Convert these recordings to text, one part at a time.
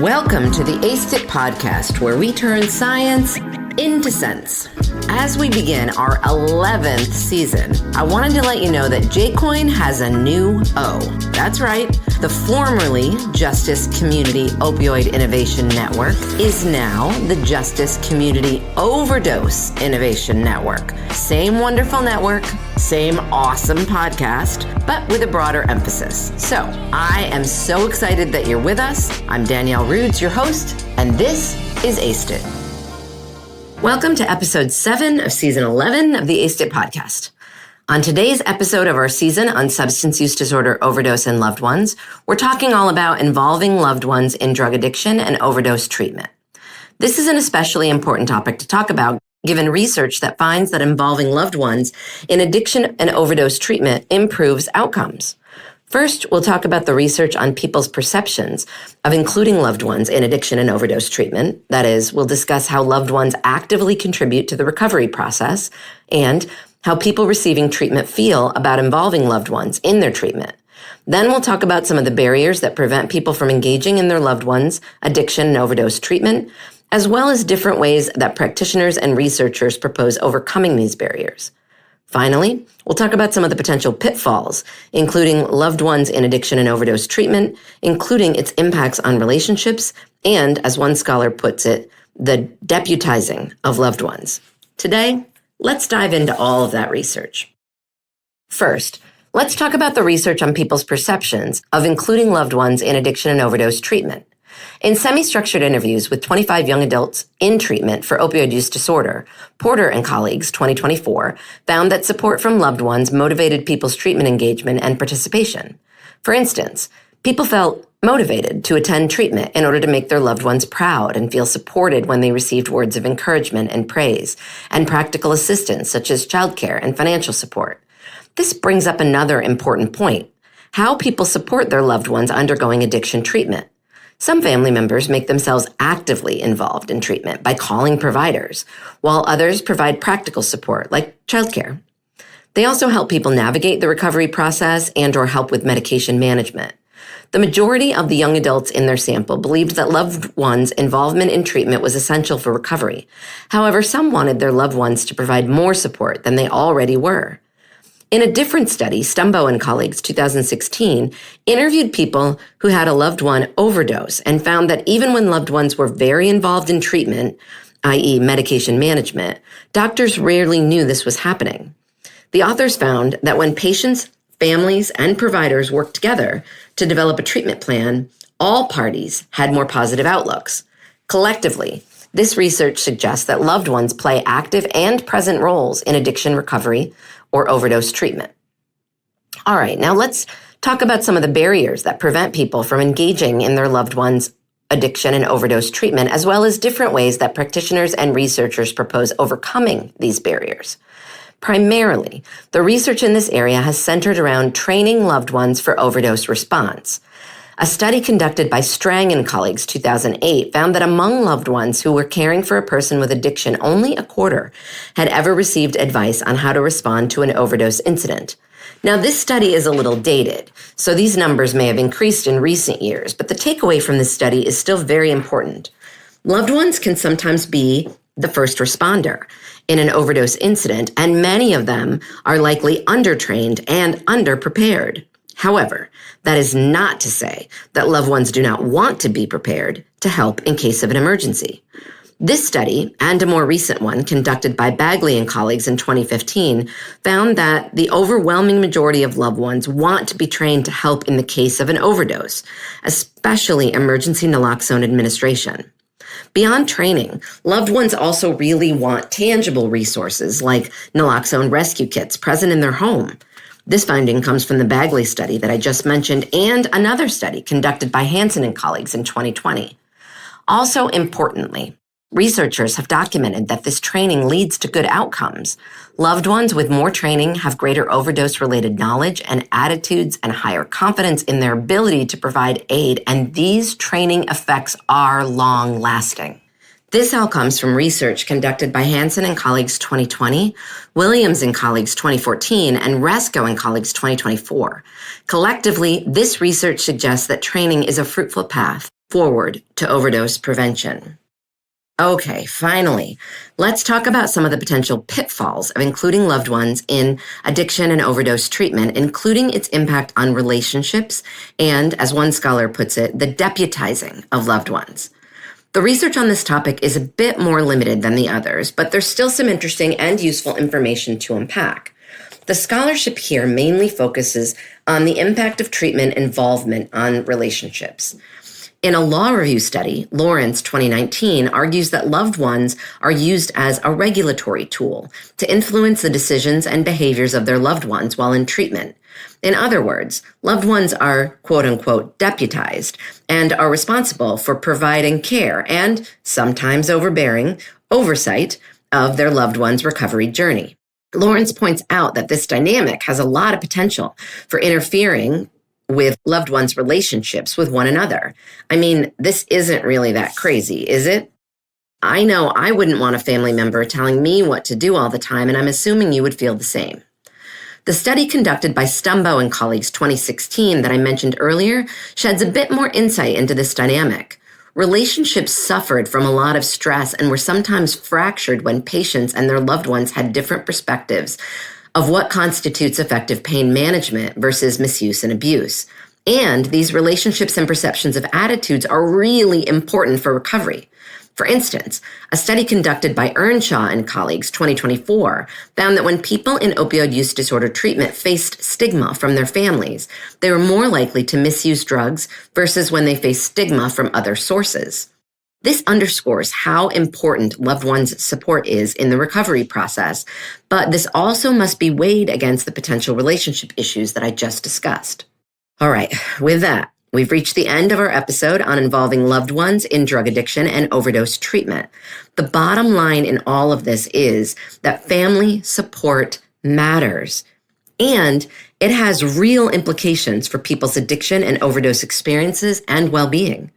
Welcome to the Aced It podcast, where we turn science into sense. As we begin our 11th season, I wanted to let you know that J-Coin has a new O. That's right. The formerly Justice Community Opioid Innovation Network is now the Justice Community Overdose Innovation Network. Same wonderful network, same awesome podcast, but with a broader emphasis. So I am so excited that you're with us. I'm Danielle Rudes, your host, and this is Aced It. Welcome to episode 7 of season 11 of the Aced It podcast. On today's episode of our season on substance use disorder, overdose, and loved ones, we're talking all about involving loved ones in drug addiction and overdose treatment. This is an especially important topic to talk about, given research that finds that involving loved ones in addiction and overdose treatment improves outcomes. First, we'll talk about the research on people's perceptions of including loved ones in addiction and overdose treatment. That is, we'll discuss how loved ones actively contribute to the recovery process and how people receiving treatment feel about involving loved ones in their treatment. Then we'll talk about some of the barriers that prevent people from engaging in their loved ones' addiction and overdose treatment, as well as different ways that practitioners and researchers propose overcoming these barriers. Finally, we'll talk about some of the potential pitfalls, including loved ones in addiction and overdose treatment, including its impacts on relationships, and, as one scholar puts it, the deputizing of loved ones. Today, let's dive into all of that research. First, let's talk about the research on people's perceptions of including loved ones in addiction and overdose treatment. In semi-structured interviews with 25 young adults in treatment for opioid use disorder, Porter and colleagues, 2024, found that support from loved ones motivated people's treatment engagement and participation. For instance, people felt motivated to attend treatment in order to make their loved ones proud and feel supported when they received words of encouragement and praise, and practical assistance such as childcare and financial support. This brings up another important point: how people support their loved ones undergoing addiction treatment. Some family members make themselves actively involved in treatment by calling providers, while others provide practical support like childcare. They also help people navigate the recovery process and/or help with medication management. The majority of the young adults in their sample believed that loved ones' involvement in treatment was essential for recovery. However, some wanted their loved ones to provide more support than they already were. In a different study, Stumbo and colleagues, 2016, interviewed people who had a loved one overdose and found that even when loved ones were very involved in treatment, i.e. medication management, doctors rarely knew this was happening. The authors found that when patients, families, and providers worked together to develop a treatment plan, all parties had more positive outlooks. Collectively, this research suggests that loved ones play active and present roles in addiction recovery or overdose treatment. All right, now let's talk about some of the barriers that prevent people from engaging in their loved ones' addiction and overdose treatment, as well as different ways that practitioners and researchers propose overcoming these barriers. Primarily, the research in this area has centered around training loved ones for overdose response. A study conducted by Strang and colleagues, 2008, found that among loved ones who were caring for a person with addiction, only a quarter had ever received advice on how to respond to an overdose incident. Now, this study is a little dated, so these numbers may have increased in recent years, but the takeaway from this study is still very important. Loved ones can sometimes be the first responder in an overdose incident, and many of them are likely undertrained and underprepared. However, that is not to say that loved ones do not want to be prepared to help in case of an emergency. This study, and a more recent one conducted by Bagley and colleagues in 2015, found that the overwhelming majority of loved ones want to be trained to help in the case of an overdose, especially emergency naloxone administration. Beyond training, loved ones also really want tangible resources like naloxone rescue kits present in their home. This finding comes from the Bagley study that I just mentioned and another study conducted by Hansen and colleagues in 2020. Also importantly, researchers have documented that this training leads to good outcomes. Loved ones with more training have greater overdose-related knowledge and attitudes and higher confidence in their ability to provide aid, and these training effects are long-lasting. This all comes from research conducted by Hansen and colleagues 2020, Williams and colleagues 2014, and Resco and colleagues 2024. Collectively, this research suggests that training is a fruitful path forward to overdose prevention. Okay, finally, let's talk about some of the potential pitfalls of including loved ones in addiction and overdose treatment, including its impact on relationships and, as one scholar puts it, the deputizing of loved ones. The research on this topic is a bit more limited than the others, but there's still some interesting and useful information to unpack. The scholarship here mainly focuses on the impact of treatment involvement on relationships. In a law review study, Lawrence 2019 argues that loved ones are used as a regulatory tool to influence the decisions and behaviors of their loved ones while in treatment. In other words, loved ones are quote-unquote deputized and are responsible for providing care and, sometimes overbearing, oversight of their loved one's recovery journey. Lawrence points out that this dynamic has a lot of potential for interfering with loved ones' relationships with one another. I mean, this isn't really that crazy, is it? I know I wouldn't want a family member telling me what to do all the time, and I'm assuming you would feel the same. The study conducted by Stumbo and colleagues 2016 that I mentioned earlier sheds a bit more insight into this dynamic. Relationships suffered from a lot of stress and were sometimes fractured when patients and their loved ones had different perspectives of what constitutes effective pain management versus misuse and abuse. And these relationships and perceptions of attitudes are really important for recovery. For instance, a study conducted by Earnshaw and colleagues 2024 found that when people in opioid use disorder treatment faced stigma from their families, they were more likely to misuse drugs versus when they faced stigma from other sources. This underscores how important loved ones' support is in the recovery process, but this also must be weighed against the potential relationship issues that I just discussed. All right, with that, we've reached the end of our episode on involving loved ones in drug addiction and overdose treatment. The bottom line in all of this is that family support matters, and it has real implications for people's addiction and overdose experiences and well-being.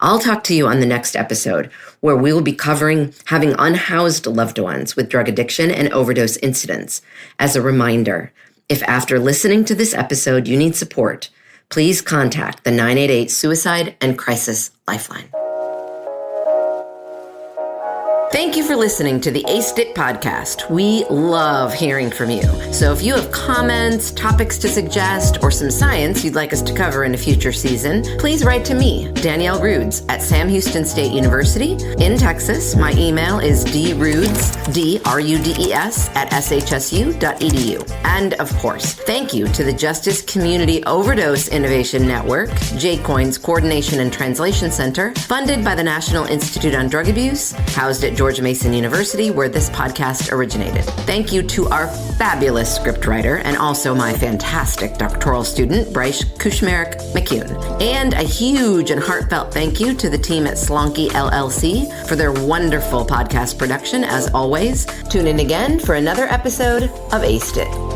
I'll talk to you on the next episode, where we will be covering having unhoused loved ones with drug addiction and overdose incidents. As a reminder, if after listening to this episode you need support, please contact the 988 Suicide and Crisis Lifeline. Thank you for listening to the Aced It podcast. We love hearing from you. So if you have comments, topics to suggest, or some science you'd like us to cover in a future season, please write to me, Danielle Rudes, at Sam Houston State University in Texas. My email is drudes, D-R-U-D-E-S, at shsu.edu. And of course, thank you to the Justice Community Overdose Innovation Network, JCOIN's Coordination and Translation Center, funded by the National Institute on Drug Abuse, housed at George Mason University, where this podcast originated. Thank you to our fabulous scriptwriter and also my fantastic doctoral student, Bryce Kushmerek McCune. And a huge and heartfelt thank you to the team at Slonky LLC for their wonderful podcast production, as always. Tune in again for another episode of Aced It.